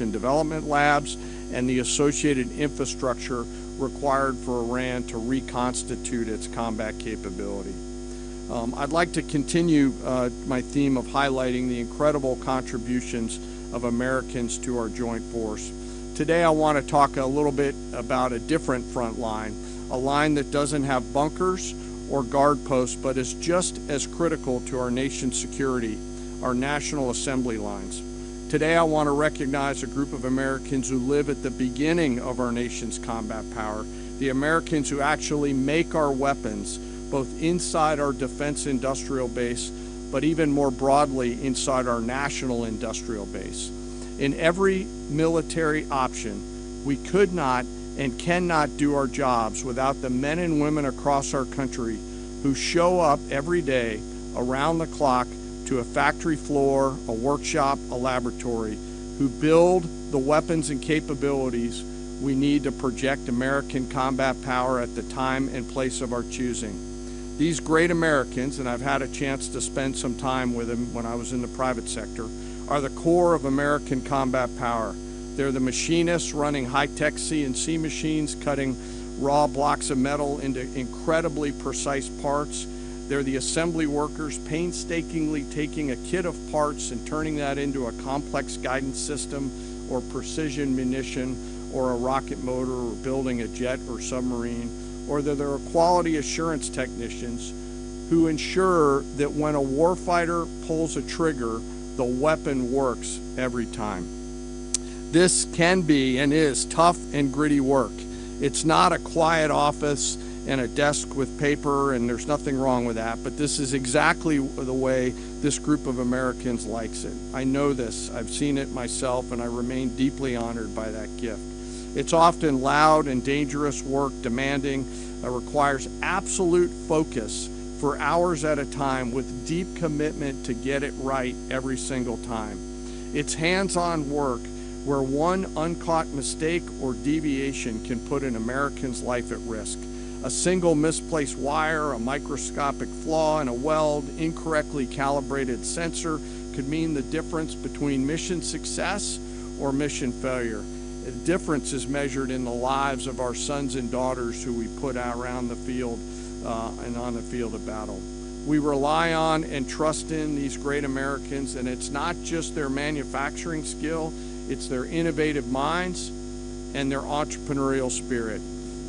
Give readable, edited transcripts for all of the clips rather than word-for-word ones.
and development labs and the associated infrastructure required for Iran to reconstitute its combat capability. I'd like to continue my theme of highlighting the incredible contributions of Americans to our joint force. Today I want to talk a little bit about a different front line, a line that doesn't have bunkers or guard posts, but is just as critical to our nation's security, our National Assembly lines. Today I want to recognize a group of Americans who live at the beginning of our nation's combat power, the Americans who actually make our weapons, both inside our defense industrial base, but even more broadly inside our national industrial base. In every military option, we could not and cannot do our jobs without the men and women across our country who show up every day around the clock to a factory floor, a workshop, a laboratory, who build the weapons and capabilities we need to project American combat power at the time and place of our choosing. These great Americans, and I've had a chance to spend some time with them when I was in the private sector, are the core of American combat power. They're the machinists running high-tech CNC machines, cutting raw blocks of metal into incredibly precise parts. They're the assembly workers painstakingly taking a kit of parts and turning that into a complex guidance system or precision munition or a rocket motor or building a jet or submarine. Or they're the quality assurance technicians who ensure that when a warfighter pulls a trigger, the weapon works every time. This can be and is tough and gritty work. It's not a quiet office and a desk with paper, and there's nothing wrong with that, but this is exactly the way this group of Americans likes it. I know this, I've seen it myself, and I remain deeply honored by that gift. It's often loud and dangerous work, demanding, requires absolute focus for hours at a time with deep commitment to get it right every single time. It's hands-on work where one uncaught mistake or deviation can put an American's life at risk. A single misplaced wire, a microscopic flaw in a weld, incorrectly calibrated sensor could mean the difference between mission success or mission failure. The difference is measured in the lives of our sons and daughters who we put out around the field and on the field of battle. We rely on and trust in these great Americans, and it's not just their manufacturing skill, it's their innovative minds and their entrepreneurial spirit.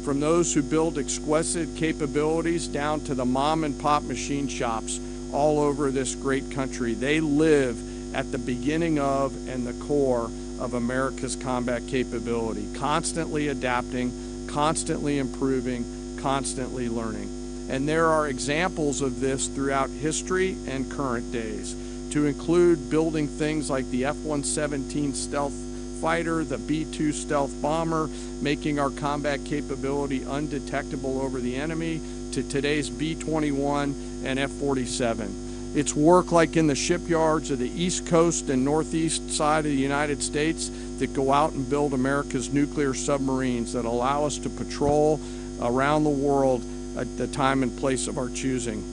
From those who build exquisite capabilities down to the mom and pop machine shops all over this great country, they live at the beginning of and the core of America's combat capability, constantly adapting, constantly improving, constantly learning. And there are examples of this throughout history and current days, to include building things like the F-117 stealth fighter, the B-2 stealth bomber, making our combat capability undetectable over the enemy, to today's B-21 and F-47. It's work like in the shipyards of the East Coast and Northeast side of the United States that go out and build America's nuclear submarines that allow us to patrol around the world at the time and place of our choosing.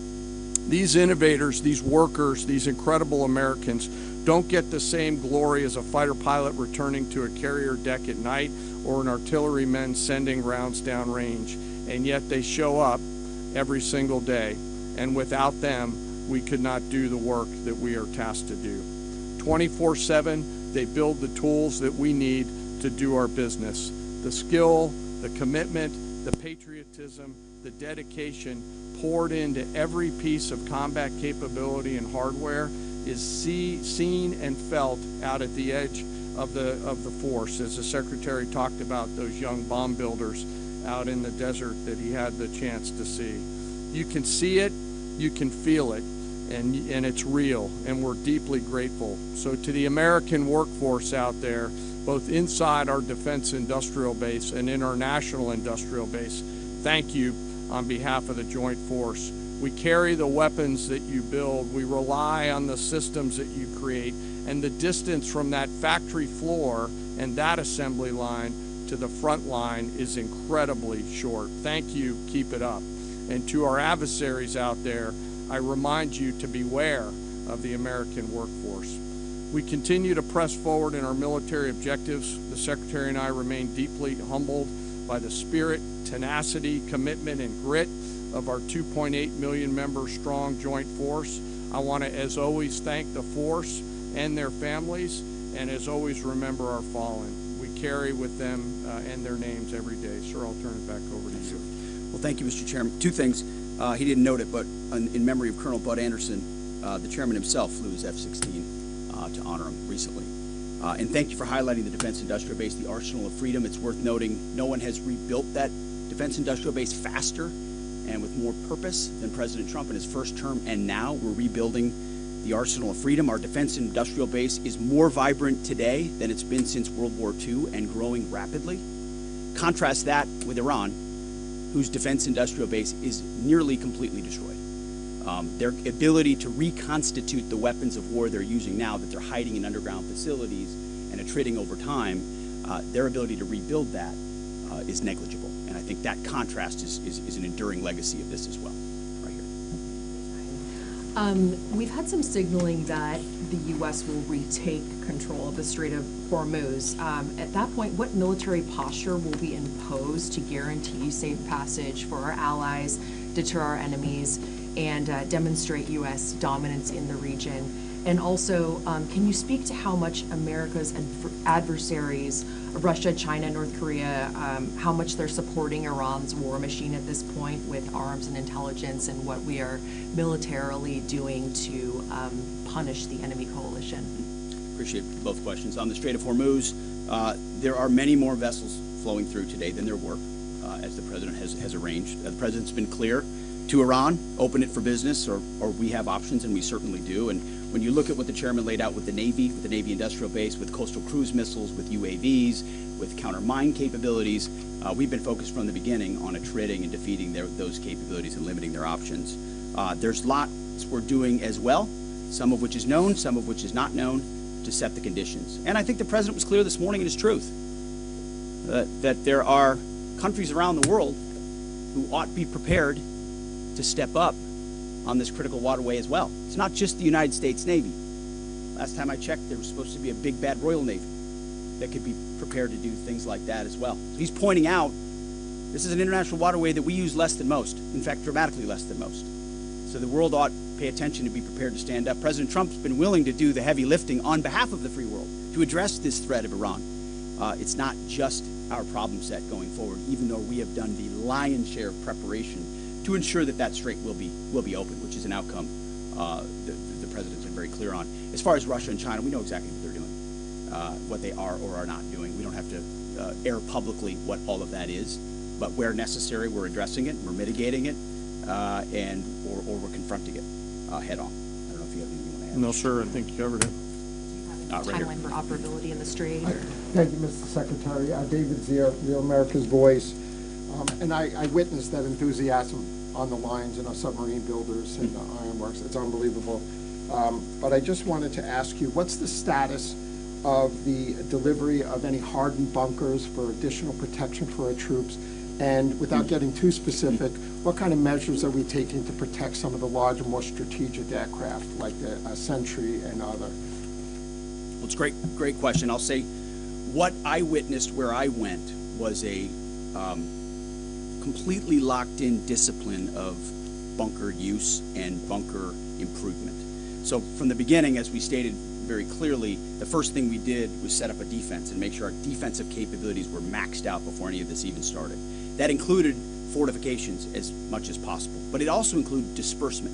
These innovators, these workers, these incredible Americans don't get the same glory as a fighter pilot returning to a carrier deck at night or an artilleryman sending rounds downrange, and yet they show up every single day, and without them, we could not do the work that we are tasked to do. 24/7, they build the tools that we need to do our business. The skill, the commitment, the patriotism, the dedication poured into every piece of combat capability and hardware is seen and felt out at the edge of the force, as the Secretary talked about those young bomb builders out in the desert that he had the chance to see. You can see it, you can feel it, and it's real, and we're deeply grateful. So to the American workforce out there, both inside our defense industrial base and in our national industrial base, thank you on behalf of the Joint Force. We carry the weapons that you build, we rely on the systems that you create, and the distance from that factory floor and that assembly line to the front line is incredibly short. Thank you, keep it up. And to our adversaries out there, I remind you to beware of the American workforce. We continue to press forward in our military objectives. The Secretary and I remain deeply humbled by the spirit, tenacity, commitment, and grit of our 2.8 million member strong joint force. I want to, as always, thank the force and their families, and as always, remember our fallen. We carry with them and their names every day. Sir, I'll turn it back over to you. Well, thank you, Mr. Chairman. Two things. He didn't note it, but in memory of Colonel Bud Anderson, the chairman himself flew his F-16 to honor him recently. And thank you for highlighting the Defense Industrial Base, the Arsenal of Freedom. It's worth noting no one has rebuilt that Defense Industrial Base faster and with more purpose than President Trump in his first term, and now we're rebuilding the Arsenal of Freedom. Our Defense Industrial Base is more vibrant today than it's been since World War II and growing rapidly. Contrast that with Iran, whose Defense Industrial Base is nearly completely destroyed. Their ability to reconstitute the weapons of war they're using now that they're hiding in underground facilities and attriting over time, their ability to rebuild that is negligible. And I think that contrast is an enduring legacy of this as well, right here. We've had some signaling that the U.S. will retake control of the Strait of Hormuz. At that point, what military posture will be imposed to guarantee safe passage for our allies, deter our enemies, and demonstrate U.S. dominance in the region? And also, can you speak to how much America's adversaries, Russia, China, North Korea, how much they're supporting Iran's war machine at this point with arms and intelligence, and what we are militarily doing to punish the enemy coalition? Appreciate both questions. On the Strait of Hormuz, there are many more vessels flowing through today than there were, as the President has arranged. The President's been clear to Iran, open it for business, or we have options, and we certainly do. And when you look at what the Chairman laid out with the Navy Industrial Base, with coastal cruise missiles, with UAVs, with counter-mine capabilities, we've been focused from the beginning on attriting and defeating those capabilities and limiting their options. There's lots we're doing as well, some of which is known, some of which is not known, to set the conditions. And I think the President was clear this morning in his truth that there are countries around the world who ought to be prepared to step up on this critical waterway as well. It's not just the United States Navy. Last time I checked, there was supposed to be a big bad Royal Navy that could be prepared to do things like that as well. So he's pointing out this is an international waterway that we use less than most, in fact, dramatically less than most. So the world ought to pay attention to be prepared to stand up. President Trump's been willing to do the heavy lifting on behalf of the free world to address this threat of Iran. It's not just our problem set going forward, even though we have done the lion's share of preparation to ensure that that strait will be open, which is an outcome the President's been very clear on. As far as Russia and China, we know exactly what they're doing, what they are or are not doing. We don't have to air publicly what all of that is, but where necessary, we're addressing it, we're mitigating it, or we're confronting it head on. I don't know if you have anything you want to add. No, sir, I think you covered it. Timeline for operability in the Strait? Thank you, Mr. Secretary. David Zier, Real America's Voice. And I witnessed that enthusiasm on the lines and our submarine builders and the ironworks. It's unbelievable. But I just wanted to ask you, what's the status of the delivery of any hardened bunkers for additional protection for our troops? And without getting too specific, what kind of measures are we taking to protect some of the larger, more strategic aircraft like the Sentry and other? Well, it's a great question. I'll say what I witnessed where I went was a completely locked-in discipline of bunker use and bunker improvement. So from the beginning, as we stated very clearly, the first thing we did was set up a defense and make sure our defensive capabilities were maxed out before any of this even started. That included fortifications as much as possible, but it also included disbursement.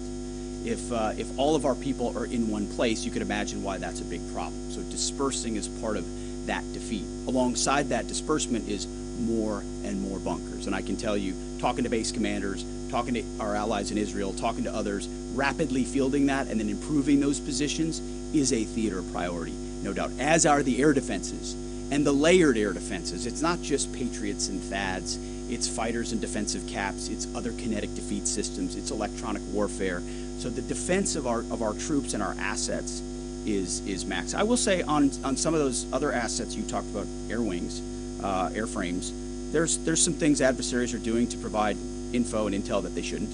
If all of our people are in one place, you could imagine why that's a big problem. So dispersing is part of that defeat. Alongside that disbursement is more and more bunkers. And I can tell you, talking to base commanders, talking to our allies in Israel, talking to others, rapidly fielding that and then improving those positions is a theater priority, no doubt, as are the air defenses and the layered air defenses. It's not just Patriots and THAADs, it's fighters and defensive caps, it's other kinetic defeat systems, it's electronic warfare. So the defense of our troops and our assets is max. I will say on some of those other assets you talked about, air wings, airframes, there's some things adversaries are doing to provide info and intel that they shouldn't.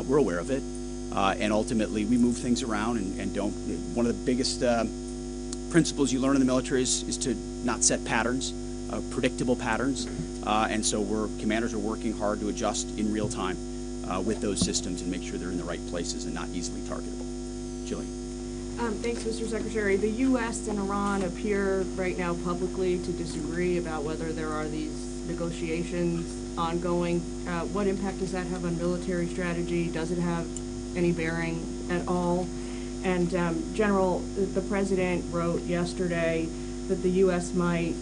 We're aware of it, and ultimately we move things around and don't. One of the biggest principles you learn in the military is to not set patterns, predictable patterns, and so commanders are working hard to adjust in real time with those systems and make sure they're in the right places and not easily targetable. Jillian. Thanks, Mr. Secretary. The U.S. and Iran appear right now publicly to disagree about whether there are these negotiations ongoing. What impact does that have on military strategy? Does it have any bearing at all? And General, the President wrote yesterday that the U.S. might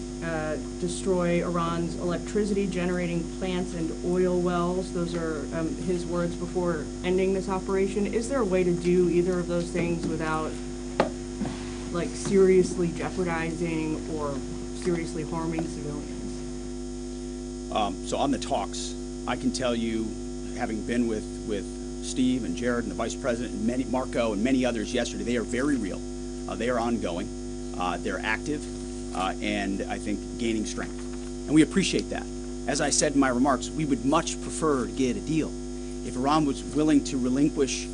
destroy Iran's electricity generating plants and oil wells. Those are his words before ending this operation. Is there a way to do either of those things without seriously jeopardizing or seriously harming civilians? So on the talks, I can tell you, having been with Steve and Jared and the Vice President and Marco and many others yesterday, they are very real. They are ongoing. They're active. And I think gaining strength. And we appreciate that. As I said in my remarks, we would much prefer to get a deal. If Iran was willing to relinquish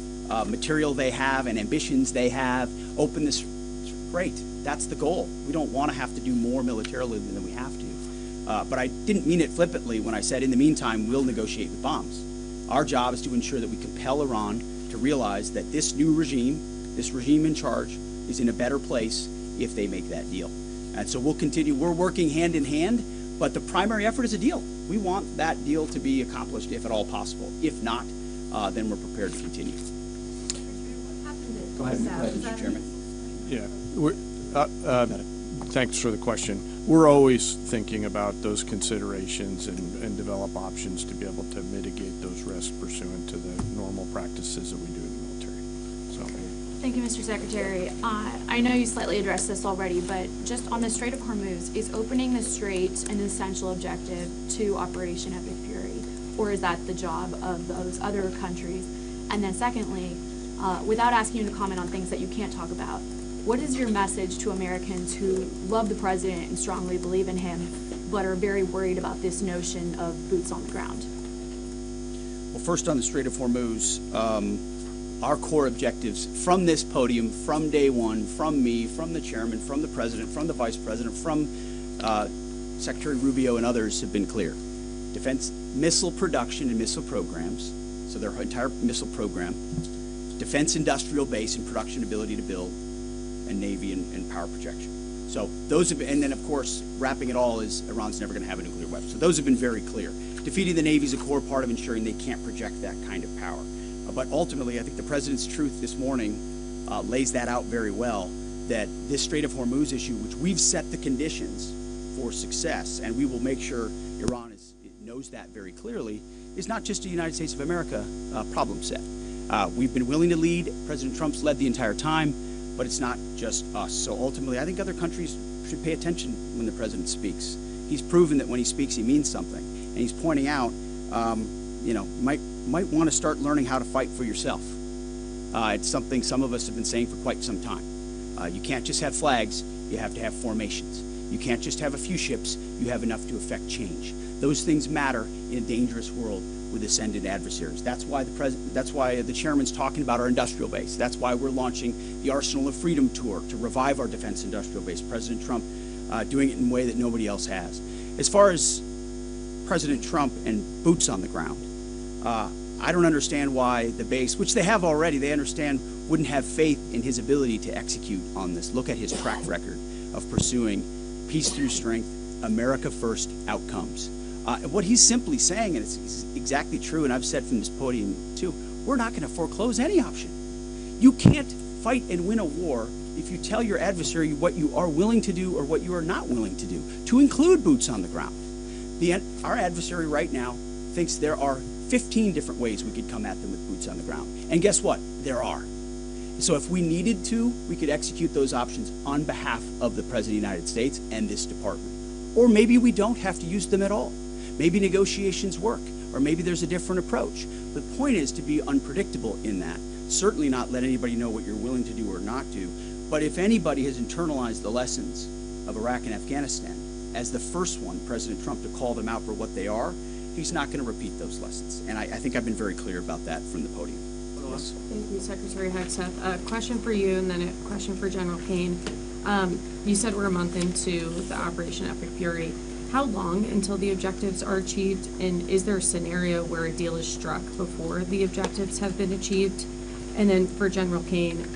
material they have and ambitions they have, open this, great, that's the goal. We don't want to have to do more militarily than we have to. But I didn't mean it flippantly when I said, in the meantime, we'll negotiate with bombs. Our job is to ensure that we compel Iran to realize that this new regime, this regime in charge, is in a better place if they make that deal. And so we'll continue. We're working hand in hand, but the primary effort is a deal. We want that deal to be accomplished if at all possible. If not, then we're prepared to continue. What happened Go ahead, Mr. Chairman. Yeah, thanks for the question. We're always thinking about those considerations and develop options to be able to mitigate those risks pursuant to the normal practices that we do in the military. So. Thank you, Mr. Secretary. I know you slightly addressed this already, but just on the Strait of Hormuz, is opening the strait an essential objective to Operation Epic Fury, or is that the job of those other countries? And then secondly, without asking you to comment on things that you can't talk about, what is your message to Americans who love the president and strongly believe in him, but are very worried about this notion of boots on the ground? Well, first on the Strait of Hormuz, our core objectives from this podium, from day one, from me, from the chairman, from the president, from the vice president, from Secretary Rubio and others have been clear. Defense missile production and missile programs, so their entire missile program, defense industrial base and production ability to build, and Navy and power projection. So those have been, and then of course, wrapping it all is Iran's never going to have a nuclear weapon. So those have been very clear. Defeating the Navy is a core part of ensuring they can't project that kind of power. But ultimately, I think the President's truth this morning lays that out very well, that this Strait of Hormuz issue, which we've set the conditions for success, and we will make sure Iran knows that very clearly, is not just a United States of America problem set. We've been willing to lead. President Trump's led the entire time, but it's not just us. So ultimately, I think other countries should pay attention when the President speaks. He's proven that when he speaks, he means something. And he's pointing out, might want to start learning how to fight for yourself. It's something some of us have been saying for quite some time. You can't just have flags, you have to have formations. You can't just have a few ships, you have enough to affect change. Those things matter in a dangerous world with ascendant adversaries. That's why the chairman's talking about our industrial base. That's why we're launching the Arsenal of Freedom tour to revive our defense industrial base. President Trump doing it in a way that nobody else has. As far as President Trump and boots on the ground, I don't understand why the base, which they have already, they understand, wouldn't have faith in his ability to execute on this. Look at his track record of pursuing peace through strength, America first outcomes. What he's simply saying, and it's exactly true, and I've said from this podium too, we're not going to foreclose any option. You can't fight and win a war if you tell your adversary what you are willing to do or what you are not willing to do, to include boots on the ground. Our adversary right now thinks there are 15 different ways we could come at them with boots on the ground. And guess what? There are. So if we needed to, we could execute those options on behalf of the President of the United States and this department. Or maybe we don't have to use them at all. Maybe negotiations work, or maybe there's a different approach. The point is to be unpredictable in that. Certainly not let anybody know what you're willing to do or not do. But if anybody has internalized the lessons of Iraq and Afghanistan as the first one, President Trump, to call them out for what they are, he's not going to repeat those lessons. And I think I've been very clear about that from the podium. Yes. Thank you, Secretary Hegseth. A question for you and then a question for General Payne. You said we're a month into the Operation Epic Fury. How long until the objectives are achieved? And is there a scenario where a deal is struck before the objectives have been achieved? And then for General Kane,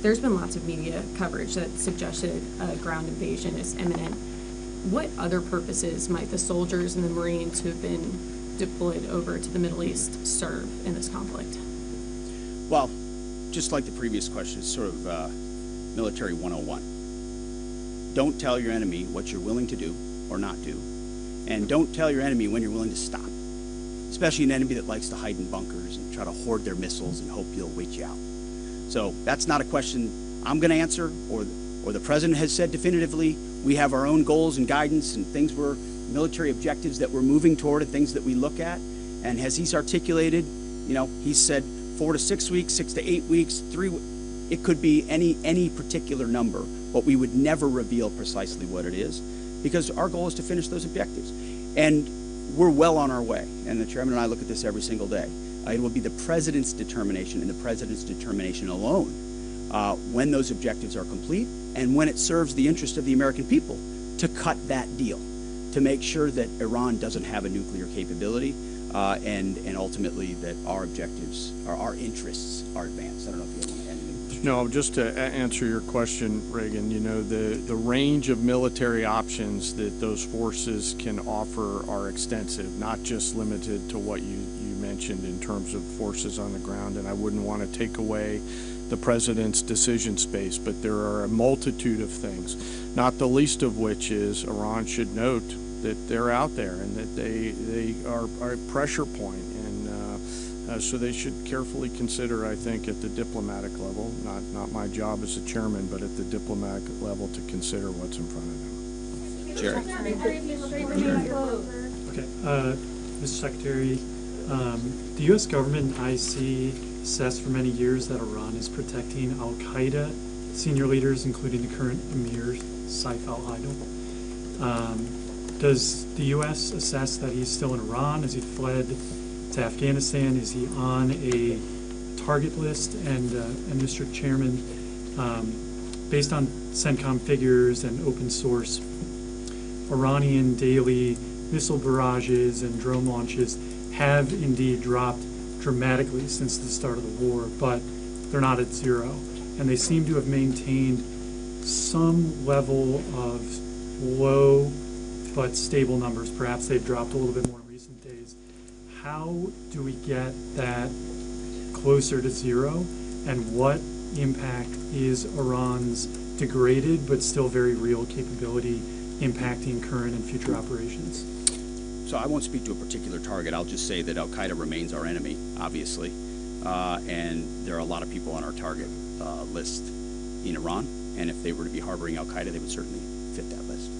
there's been lots of media coverage that suggested a ground invasion is imminent. What other purposes might the soldiers and the Marines who have been deployed over to the Middle East serve in this conflict? Well, just like the previous question, it's sort of military 101. Don't tell your enemy what you're willing to do or not do, and don't tell your enemy when you're willing to stop, especially an enemy that likes to hide in bunkers and try to hoard their missiles and hope you'll wait you out. So that's not a question I'm going to answer, or the president has said definitively. We have our own goals and guidance and things we're, military objectives that we're moving toward and things that we look at. And as he's articulated, he's said 4 to 6 weeks, 6 to 8 weeks, it could be any particular number, but we would never reveal precisely what it is, because our goal is to finish those objectives. And we're well on our way. And the chairman and I look at this every single day. It will be the president's determination and the president's determination alone when those objectives are complete and when it serves the interest of the American people to cut that deal, to make sure that Iran doesn't have a nuclear capability and ultimately that our objectives, our interests are advanced. I don't know if you want to add anything. No, just to answer your question, Reagan, the range of military options that those forces can offer are extensive, not just limited to what you mentioned in terms of forces on the ground. And I wouldn't want to take away the president's decision space, but there are a multitude of things, not the least of which is Iran should note that they're out there and that they are a pressure point. So they should carefully consider, I think, at the diplomatic level, not my job as a chairman, but at the diplomatic level to consider what's in front of them. Jerry. Okay, Mr. Secretary, the U.S. government and IC assessed for many years that Iran is protecting al-Qaeda senior leaders, including the current Emir Saif al-Idil. Does the U.S. assess that he's still in Iran? Has he fled to Afghanistan? Is he on a target list? And Mr. Chairman, based on CENTCOM figures and open source, Iranian daily missile barrages and drone launches have indeed dropped dramatically since the start of the war, but they're not at zero. And they seem to have maintained some level of low but stable numbers. Perhaps they've dropped a little bit more in recent days. How do we get that closer to zero? And what impact is Iran's degraded but still very real capability impacting current and future operations? So I won't speak to a particular target. I'll just say that al-Qaeda remains our enemy, obviously. And there are a lot of people on our target list in Iran. And if they were to be harboring al-Qaeda, they would certainly fit that list.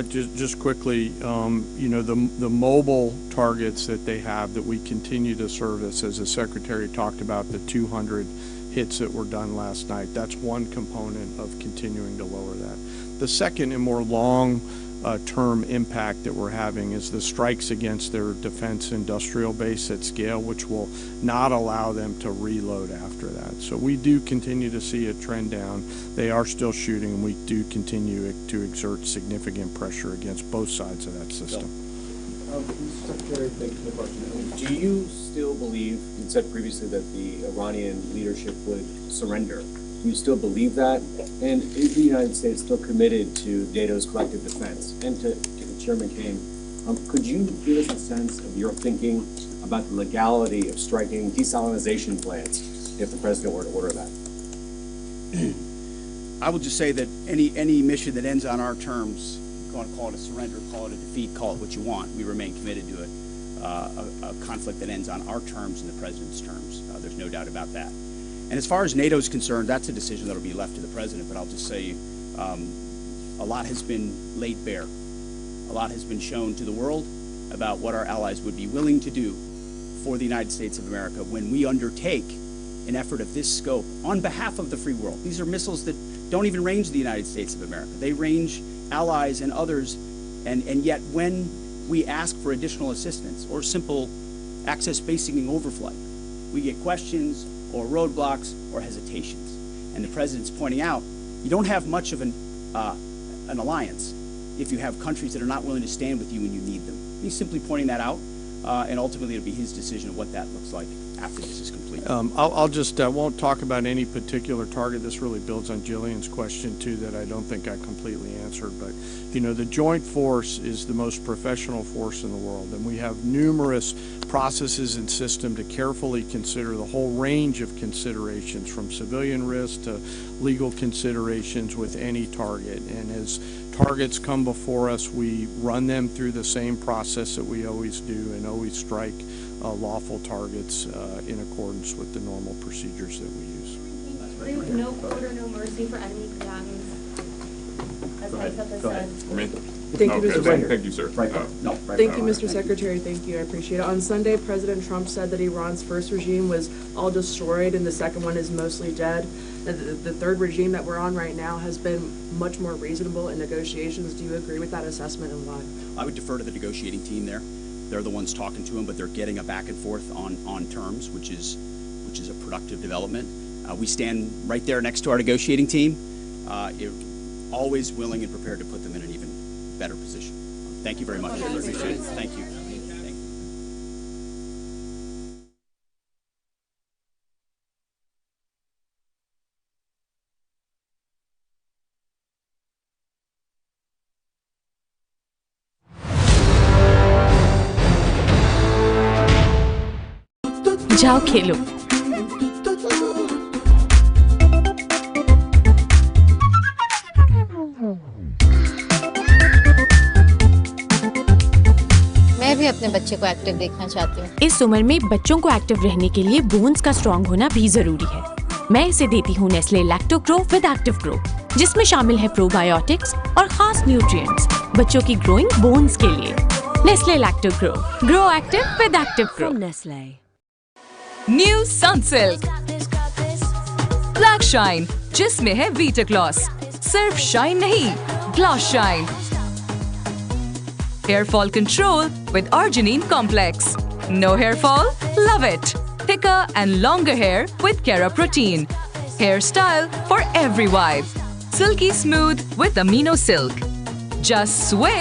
Just quickly, the mobile targets that they have that we continue to service, as the Secretary talked about, the 200 hits that were done last night, that's one component of continuing to lower that. The second and more long-term impact that we're having is the strikes against their defense industrial base at scale, which will not allow them to reload after that. So we do continue to see a trend down. They are still shooting, and we do continue to exert significant pressure against both sides of that system. Mr. Secretary, thank you for the question. Do you still believe, you said previously that the Iranian leadership would surrender? Do you still believe that? And is the United States still committed to NATO's collective defense? And to Chairman Kane, could you give us a sense of your thinking about the legality of striking desalinization plants if the president were to order that? I will just say that any mission that ends on our terms, you want to call it a surrender, call it a defeat, call it what you want, we remain committed to it. A conflict that ends on our terms and the president's terms. There's no doubt about that. And as far as NATO is concerned, that's a decision that will be left to the president. But I'll just say a lot has been laid bare. A lot has been shown to the world about what our allies would be willing to do for the United States of America when we undertake an effort of this scope on behalf of the free world. These are missiles that don't even range the United States of America. They range allies and others. And yet when we ask for additional assistance or simple access basing and overflight, we get questions or roadblocks or hesitations. And the president's pointing out You don't have much of an alliance if you have countries that are not willing to stand with you when you need them. He's simply pointing that out, and ultimately it'll be his decision of what that looks like after this is complete. I'll just, won't talk about any particular target. This really builds on Jillian's question too that I don't think I completely answered. But, you know, the joint force is the most professional force in the world, and we have numerous processes and system to carefully consider the whole range of considerations from civilian risk to legal considerations with any target. And as targets come before us, we run them through the same process that we always do and always strike lawful targets in accordance with the normal procedures that we use. No quarter, no mercy for enemy combatants. As ISAF has said. Thank you, Mr. Secretary. Thank you, sir. Thank you, Mr. Secretary. Thank you. I appreciate it. On Sunday, President Trump said that Iran's first regime was all destroyed and the second one is mostly dead. The third regime that we're on right now has been much more reasonable in negotiations. Do you agree with that assessment and why? I would defer to the negotiating team there. They're the ones talking to him, but they're getting a back and forth on terms, which is a productive development. We stand right there next to our negotiating team, always willing and prepared to put them in an even better position. Thank you very much. I appreciate it. Thank you. जाओ खेलो। मैं भी अपने बच्चे को active देखना चाहती हूँ। इस उम्र में बच्चों को एक्टिव रहने के लिए बोन्स का स्ट्रॉन्ग होना भी जरूरी है। मैं इसे देती हूँ Nestle lacto grow with active grow, जिसमें शामिल है प्रोबायोटिक्स और खास न्यूट्रिएंट्स बच्चों की ग्रोइंग बोन्स के लिए। Nestle lacto grow active with active grow. Nestle new Sunsilk black shine, जिसमें है वीटा ग्लॉस। सिर्फ शाइन नहीं, gloss shine. Hair fall control with arginine complex. No hair fall? Love it. Thicker and longer hair with Kera protein. Hairstyle for every vibe. Silky smooth with amino silk. Just sway.